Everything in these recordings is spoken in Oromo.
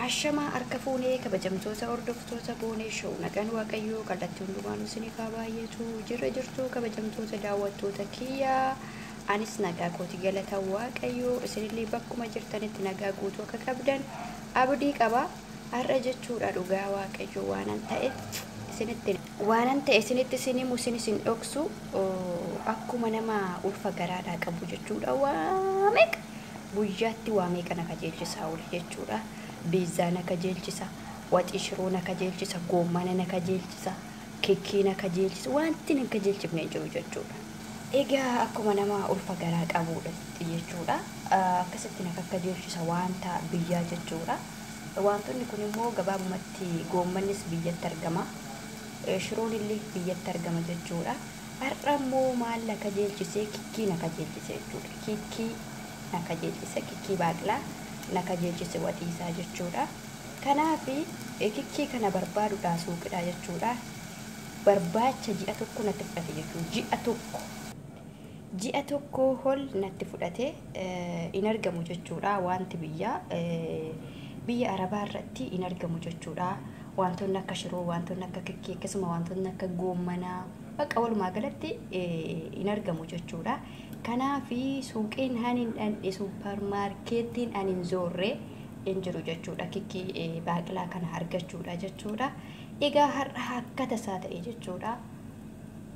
Ashamaa harka fuunee kabajamtoota hordoftoota boonee show nagaan waaqayyoo kallattii hundumaan isiniif haa baay'atu jirtu kabajamtoota daawwattoota kiyyaa anis nagaa kooti galata waaqayyoo isinillee bakkuma jirtanitti nagaa guutuu akka qabdan abdii qaba har'a jechuudha dhugaa waaqayyoo waanan ta'e isinitti isinimu isin dhoksu akkuma nama ulfa garaadhaa qabu jechuudha waameq guyyaatti waamee kana kajeelchisaa oole jechuudha. Biizaan akka jeelchisa, waxii shiroon akka jeelchisa, goomana akka jeelchisa, kikkiin akka jeelchisa, wanti akka jeelchifnee jiru jechuudha. Egaa akkuma nama ulfa garaa qabuudha jechuudha. Akkasitti akka jeelchisa wanta biyyaa jechuudha. Wantoonni kun immoo gabaabumatti goommannis biyyatti argama. Shiroon illee biyyatti argama jechuudha. Har'a immoo maal akka jeelchisee kikkiin akka jeelchise jechuudha. Kikkii akka jeelchise, kikkii baaqlaa. Naka jeelchise watiisaa jechuudha. Kanaaf kikkii kana barbaaduudhaa suuqidha jechuudha. Barbaacha ji'a tokko natti fudhate jechuudha. Ji'a tokko hol natti fudhate in argamu jechuudha. Wanti biyya Arabaa irratti in argamu jechuudha. Wantoonni akka shiroo, wantoonni akka kikkii akkasuma wantoonni akka goommanaa bakka walumaa galatti in argamu jechuudha. Kanaaf suuqiin hanin dhandhe supermarketiin anin zoorre in jiru jechuudha. Kikkii baaqilaa kana argachuudha jechuudha. Egaa har'a akka tasaa ta'e jechuudha.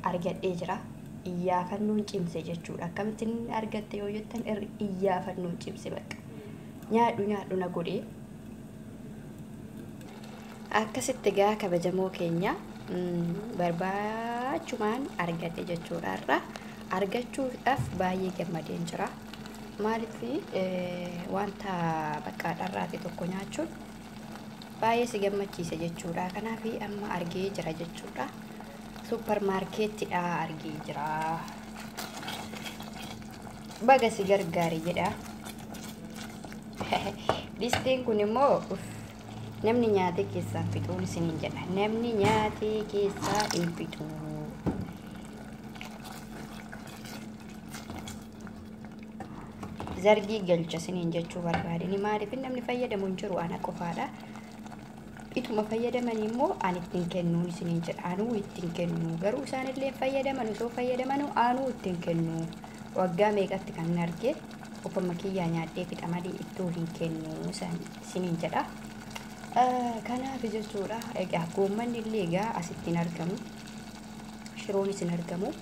Argadhee jira. Iyyaafannoon cimse jechuudha. Akkamittiin argatte yoo jettan iyyaafannoon cimse bakka. Nyaadhu na godhee. Akkasitti gaa kabajamoo keenya barbaachumaan argadhe jechuudha har'a. Argachuudhaaf baay'ee gammadeen jira. Maaliif wanta bakka dharraate tokko nyaachuun baay'ee si gammachiisa jechuudha. Kanaaf amma argee jira jechuudha. Supermarkeetidha argee jira. Baga si gargaari jedha. Distiin kun immoo namni nyaatee keessaa fixuun isiniin jedha. Namni nyaatee keessaa hin fixu. Zargii galcha isiniin jechuu barbaadini. Maaliif namni fayyadamu hin jiru ana qofaadha. Ituma fayyadaman immoo ani ittiin kennuun isiniin jedha. Anuu ittiin kennu garuu isaanillee fayyadaman osoo fayyadaman anuu ittiin kennu. Waggaa meeqatti kan arge ofuma kiyyaa nyaadhee fixa malee ittoo hin kennu isiniin jedha. Kanaaf jechuudha. Egaa goommanni illee egaa asittiin argamu. Shiroonis hin argamu.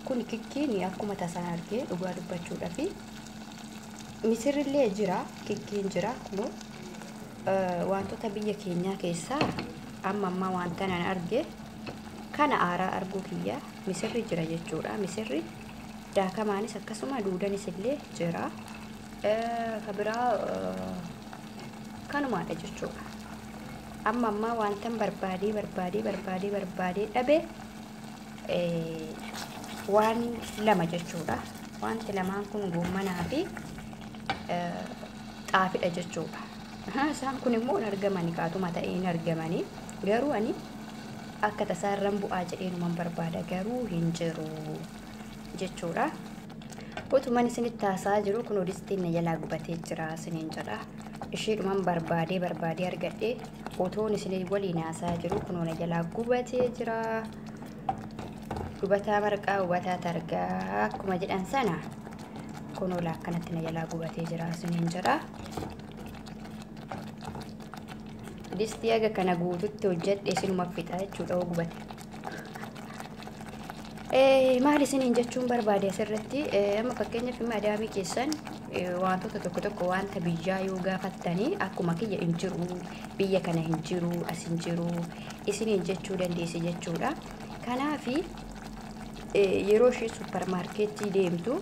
Kun kikkiin akkuma tasaan argee dhugaa dubbachuudhaaf misirrillee jira, kikkiin jira kunoo wantoota biyya keenyaa keessaa amma wanta nan arge kana aaraa arguu kiyya misirri jira jechuudha. Misirri daakamaanis akkasuma duudanis illee jira. Kabiraa kanumaadha jechuudha. Amma wantan barbaadee dhabe waan lama jechuudha. Wanti lamaan kun goommanaa fi xaafidha jechuudha. Isaan kun immoo hin argamani kaatuma ta'ee hin argamani. Garuu ani akka tasaarran bu'aa jedheenuman barbaada garuu hin jiru jechuudha. Utuman isinitti haasaa jiru kun distiin na jalaa gubatee jira isiniin jedha. Isheedhuman barbaadee argadhee otoon isin waliin haasaa jiru kun na jalaa gubatee jira. Gubataa marqaa gubataa targaa akkuma jedhan sana kunola akkanatti na jalaa gubatee jira isiniin jedha. Distii aga kana guututti hojjedhe isinuma fixa jechuudha oo gubate. Maal isiniin jechuun barbaade asirratti amma fakkeenyaaf madaamii keessan wantoota tokko wanta biyyaa yoo gaafattanii akkuma kiyya hin jiru biyya kana hin jiru as hin jiru isiniin jechuu dandeessi jechuudha. Kanaaf yeroo ishee supermarkeetii deemtu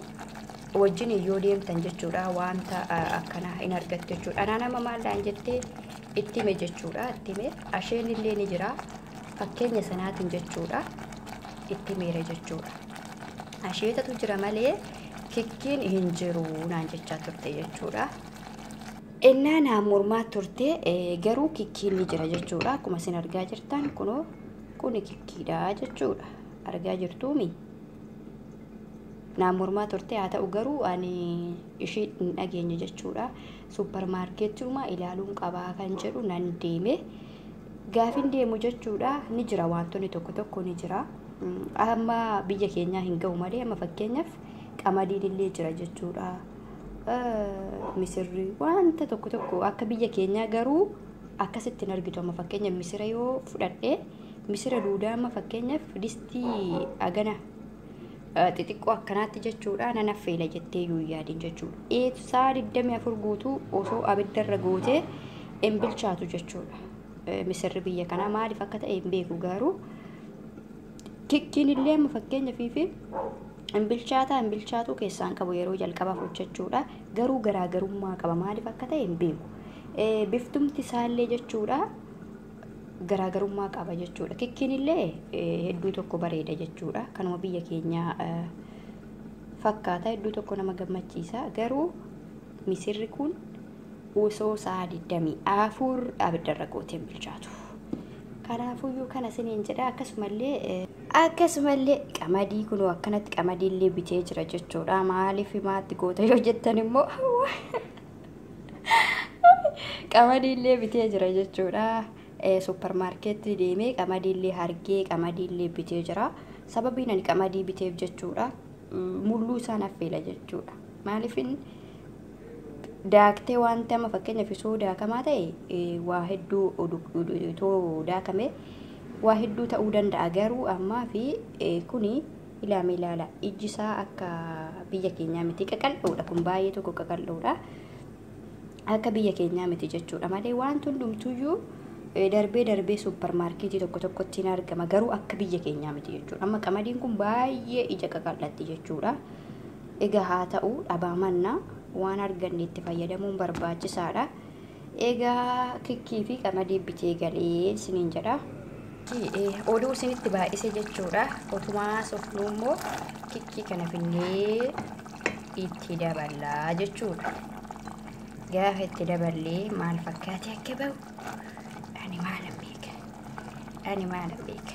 wajjin yoo deemtan jechuudha wanta akkana hin argattu jechuudha. Anaa nama maallaan jettee itti hime jechuudha. Itti hime asheen illee ni jira fakkeenya sanaatiin jechuudha. Itti himeera jechuudha. Asheetatu jira malee kikkiin hin jiru naan jechaa turte jechuudha. Innaa naan mormaa turte garuu kikkiin ni jira jechuudha. Akkuma isin argaa jirtan kunoo kuni kikkiidha jechuudha. Argaa jirtuumi. Naan mormaa turte haa ta'u garuu ani ishee hin dhageenye jechuudha. suppermaarkeettiiuma ilaaluun qabaa kan jedhu nan deeme. Gaafin deemu jechuudha ni jira wantoonni tokko ni jira. Amma biyya keenyaa hin ga'u malee amma fakkeenyaaf qamadiin illee jira jechuudha. Misirri wanta tokko akka biyya keenyaa garuu akkasitti hin argitu. Amma fakkeenyaaf misira yoo fudhadhee misira duudaa amma fakkeenyaaf distii agana xixiqqoo akkanaatti jechuudha nan affeela jettee yoo yaadin jechuudha. Saa 24 guutuu osoo abiddarra gootee hin bilchaatu jechuudha. Misirri biyya kanaa maaliif akka ta'e hin beeku garuu kikkiin illee amma fakkeenyaaf hin bilchaatu keessaan qabu yeroo jalqabaaf hojjechuudha. Garuu garaagarummaa qaba maaliif akka ta'e hin beeku. Biftumti isaallee jechuudha garaagarummaa qaba jechuudha. Kikkiin illee hedduu tokko bareeda jechuudha. Kanuma biyya keenyaa fakkaata hedduu tokko nama gammachiisa. Garuu misirri kun osoo saa 24 abiddarra gootee hin bilchaatu. Kanaafuyyuu kana siniin jedha. Akkasumallee qamadii kun akkanatti qamadii illee bitee jira jechuudha. Maaliif maatti goota yoo jettan immoo qamadii illee bitee jira jechuudha. Suppermaarkeetti deemee qamadii illee hargee qamadii illee bitee jira. Sababiin ani qamadii biteef jechuudha mulluu isaan affeela jechuudha. Maaliifin daaktee wanta amma fakkeenyaaf osoo daakamaa ta'e waa hedduu otoo daakame waa hedduu ta'uu danda'a. Garuu ammaa fi kuni ilaala ijji isaa akka biyya keenyaa miti qaqal'oodha. Kun baay'ee tokko qaqal'oodha. Akka biyya keenyaa miti jechuudha malee wanti hundumtuyyuu darbee suppermaarkeetii tokkotti hin argama. Garuu akka biyya keenyaa miti jechuudha. Amma qamadiin kun baay'ee ija qaqal'atti jechuudha. Egaa haa ta'u dhabaamanna waan arganne itti fayyadamuun barbaachisaadha. Egaa kikkii fi qamadii bitee galee isiniin jedha. Oduu isinitti baay'ise jechuudha. Otumaa sofnuu immoo kikkii kana finnee itti daballaa jechuudha. Gaafa itti daballee maal fakkaate akka bahu ani maal beeka.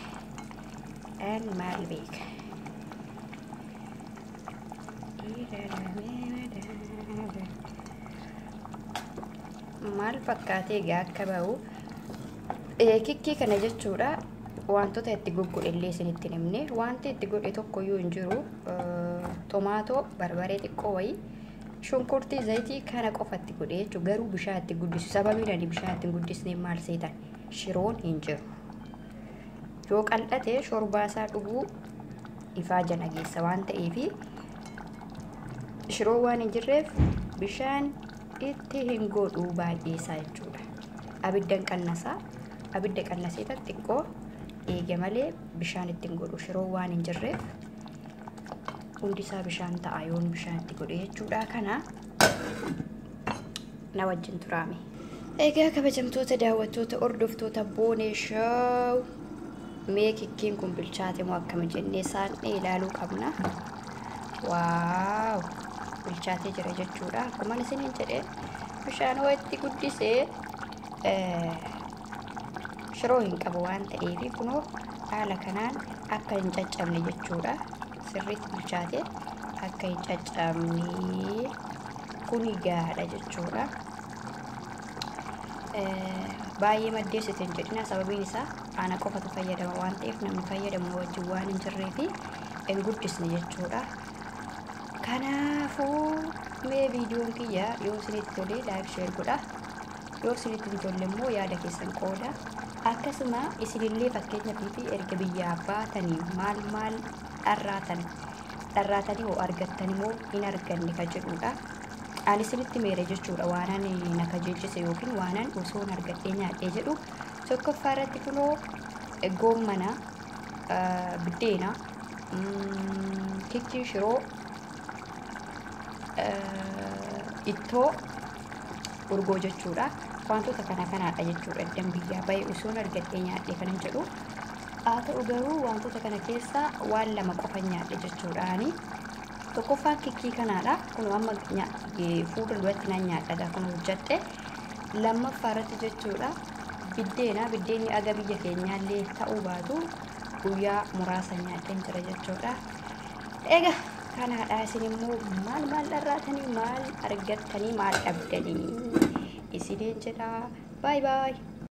Maal fakkaatee akka bahu kikkii kana jechuudha. Wantoota itti goggodhe illee isinitti himne. Wanti itti godhe tokkoyyuu hin jiru. Tomaatoo, barbaree xiqqoo wayii, shunkurtii, zayitii kana qofatti godhe jechuudha. Garuu bishaan itti guddisu. Sababiin ani bishaan itti guddisne maal seetan shiroon hin jiru. Yoo qal'ate shorbaa isaa dhuguu ifaa jana geessa waan ta'eef shiroo waan hin jirreef bishaan itti hin godhu baay'ee isaa jechuudha. Abidda qannasee xiqqoo eege malee bishaan itti hin godhu. Shiroo waan hin jirreef hundi isaa bishaan ta'a yoon bishaan itti godhe jechuudha. Kana na wajjin turaame. Egaa kabajamtoota daawwattoota hordoftoota Boonee Show mee kikkiin kun bilchaate moo akkam jennee saanee ilaaluu qabna. Waaw bilchaatee jira jechuudha. Akkuma isiniin jedhee bishaan itti guddisee shiroo hin qabu waan ta'eef kunoo haala kanaan akka hin caccabne jechuudha. Sirriitti bilchaatee akka hin caccabne kuni gaadha jechuudha. Baay'ee maddeessite hin jedhina. Sababiin isaa ana qofatu fayyadama waan ta'eef namni fayyadamu wajjin waan hin jirreef hin guddisne jechuudha. Kanaafuu mee viidiyoon kiyya yoo isinitti tole laayik sheer godha. Yoo isinitti hin tolle immoo yaada keessan qooda. Akkasuma isinillee fakkeenyaaf fi erga biyyaa baatanii maal dharraatanii hoo argattanii moo hin arganne ka jedhudha. Ani isinitti meere jechuudha waanan na kajeelchise yookiin waanan osoo hin argadhee nyaadhee jedhu. Tokkoffaa irratti kunoo goommana, biddeena, kikkii shiroo, ittoo urgoo jechuudha. Wantoota kanaadha jechuudha. Eddan biyyaa baay'ee osoo hin argadhee nyaadhee kanan jedhu. Haa ta'u garuu wantoota kana keessaa waan lama qofa nyaadhe jechuudhaani. Tokkoffaan kikkii kanaadha. Kun amma fuula duratti nan nyaadha kun hojjadhe. Lammaffaa irratti jechuudha biddeenni aga biyya keenyaallee ta'uu baatu guyyaa muraasa nyaadheen jira jechuudha. Egaa kanaadha. Isin immoo maal dharraatanii maal argattanii maal dhabdanii isiniin jedha. Baay baay.